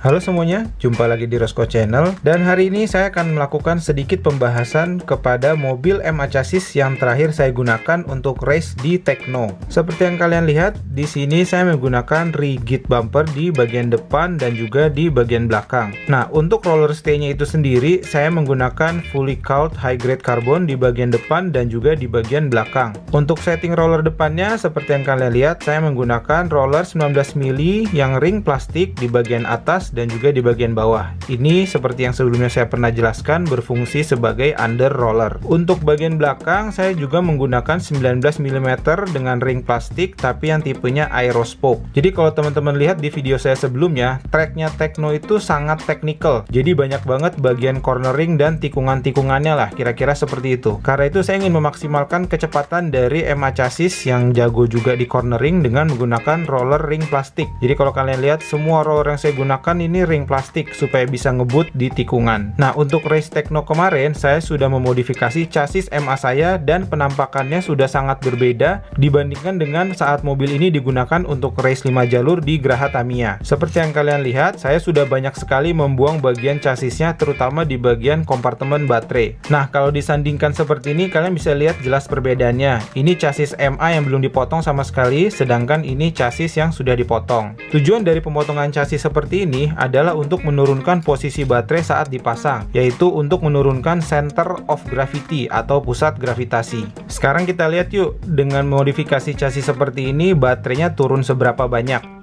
Halo semuanya, jumpa lagi di Rosco Channel. Dan hari ini saya akan melakukan sedikit pembahasan kepada mobil MA chassis yang terakhir saya gunakan untuk race di Tekno. Seperti yang kalian lihat, di sini saya menggunakan rigid bumper di bagian depan dan juga di bagian belakang. Nah, untuk roller stay-nya itu sendiri, saya menggunakan fully cowled high grade carbon di bagian depan dan juga di bagian belakang. Untuk setting roller depannya, seperti yang kalian lihat, saya menggunakan roller 19 mili yang ring plastik di bagian atas dan juga di bagian bawah. Ini seperti yang sebelumnya saya pernah jelaskan, berfungsi sebagai under roller. Untuk bagian belakang saya juga menggunakan 19 mm dengan ring plastik tapi yang tipenya aerospoke. Jadi kalau teman-teman lihat di video saya sebelumnya, tracknya Tekno itu sangat technical. Jadi banyak banget bagian cornering dan tikungan-tikungannya lah, kira-kira seperti itu. Karena itu saya ingin memaksimalkan kecepatan dari MA chassis yang jago juga di cornering dengan menggunakan roller ring plastik. Jadi kalau kalian lihat, semua roller yang saya gunakan ini ring plastik supaya bisa ngebut di tikungan. Nah, untuk race Tekno kemarin saya sudah memodifikasi chassis MA saya dan penampakannya sudah sangat berbeda dibandingkan dengan saat mobil ini digunakan untuk race 5 jalur di Geraha Tamiya. Seperti yang kalian lihat, saya sudah banyak sekali membuang bagian chassisnya, terutama di bagian kompartemen baterai. Nah, kalau disandingkan seperti ini, kalian bisa lihat jelas perbedaannya. Ini chassis MA yang belum dipotong sama sekali, sedangkan ini chassis yang sudah dipotong. Tujuan dari pemotongan chassis seperti ini adalah untuk menurunkan posisi baterai saat dipasang, yaitu untuk menurunkan center of gravity atau pusat gravitasi. Sekarang kita lihat yuk, dengan modifikasi chassis seperti ini baterainya turun seberapa banyak.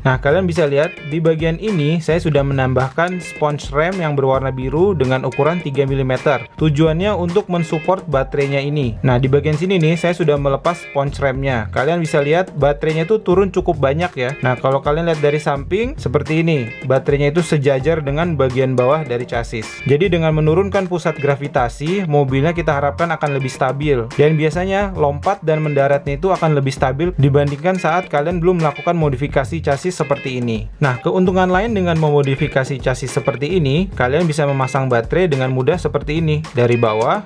Nah, kalian bisa lihat di bagian ini saya sudah menambahkan sponge rem yang berwarna biru dengan ukuran 3 mm. Tujuannya untuk mensupport baterainya ini. Nah, di bagian sini nih saya sudah melepas sponge remnya. Kalian bisa lihat baterainya itu turun cukup banyak ya. Nah, kalau kalian lihat dari samping seperti ini, baterainya itu sejajar dengan bagian bawah dari chassis. Jadi dengan menurunkan pusat gravitasi, mobilnya kita harapkan akan lebih stabil. Dan biasanya lompat dan mendaratnya itu akan lebih stabil dibandingkan saat kalian belum melakukan modifikasi chassis seperti ini. Nah, keuntungan lain dengan memodifikasi chassis seperti ini, kalian bisa memasang baterai dengan mudah seperti ini dari bawah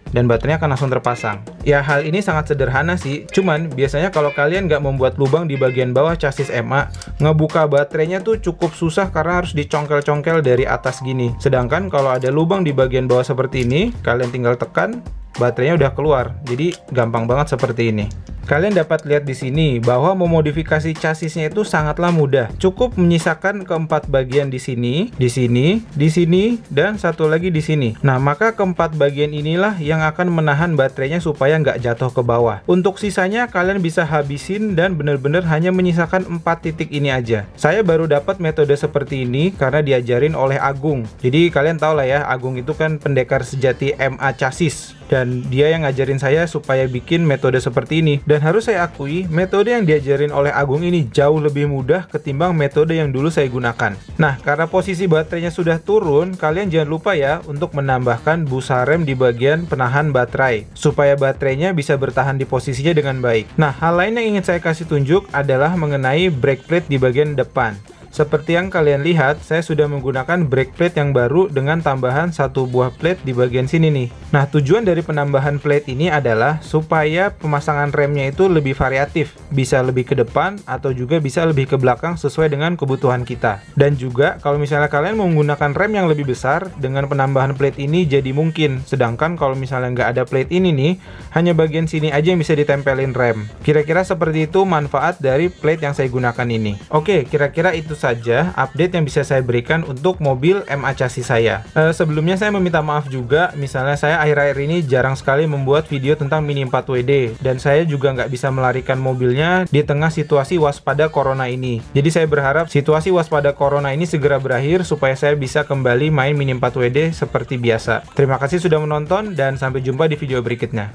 dan baterainya akan langsung terpasang. Ya, hal ini sangat sederhana sih, cuman biasanya kalau kalian nggak membuat lubang di bagian bawah chassis MA, ngebuka baterainya tuh cukup susah karena harus dicongkel-congkel dari atas gini. Sedangkan kalau ada lubang di bagian bawah seperti ini, kalian tinggal tekan, baterainya udah keluar. Jadi gampang banget seperti ini. Kalian dapat lihat di sini bahwa memodifikasi chassisnya itu sangatlah mudah. Cukup menyisakan keempat bagian di sini, di sini, di sini, dan satu lagi di sini. Nah, maka keempat bagian inilah yang akan menahan baterainya supaya nggak jatuh ke bawah. Untuk sisanya kalian bisa habisin dan benar-benar hanya menyisakan 4 titik ini aja. Saya baru dapat metode seperti ini karena diajarin oleh Agung. Jadi kalian tahu lah ya, Agung itu kan pendekar sejati MA chassis. Dan dia yang ngajarin saya supaya bikin metode seperti ini. Dan harus saya akui, metode yang diajarin oleh Agung ini jauh lebih mudah ketimbang metode yang dulu saya gunakan. Nah, karena posisi baterainya sudah turun, kalian jangan lupa ya untuk menambahkan busa rem di bagian penahan baterai, supaya baterainya bisa bertahan di posisinya dengan baik. Nah, hal lain yang ingin saya kasih tunjuk adalah mengenai brake plate di bagian depan. Seperti yang kalian lihat, saya sudah menggunakan brake plate yang baru dengan tambahan satu buah plate di bagian sini nih. Nah, tujuan dari penambahan plate ini adalah supaya pemasangan remnya itu lebih variatif, bisa lebih ke depan atau juga bisa lebih ke belakang sesuai dengan kebutuhan kita. Dan juga kalau misalnya kalian menggunakan rem yang lebih besar, dengan penambahan plate ini jadi mungkin. Sedangkan kalau misalnya nggak ada plate ini nih, hanya bagian sini aja yang bisa ditempelin rem. Kira-kira seperti itu manfaat dari plate yang saya gunakan ini. Oke, kira-kira itu saja update yang bisa saya berikan untuk mobil MA chassis saya. Sebelumnya saya meminta maaf juga, misalnya saya akhir-akhir ini jarang sekali membuat video tentang Mini 4WD, dan saya juga nggak bisa melarikan mobilnya di tengah situasi waspada corona ini. Jadi saya berharap situasi waspada corona ini segera berakhir supaya saya bisa kembali main Mini 4WD seperti biasa. Terima kasih sudah menonton dan sampai jumpa di video berikutnya.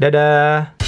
Dadah!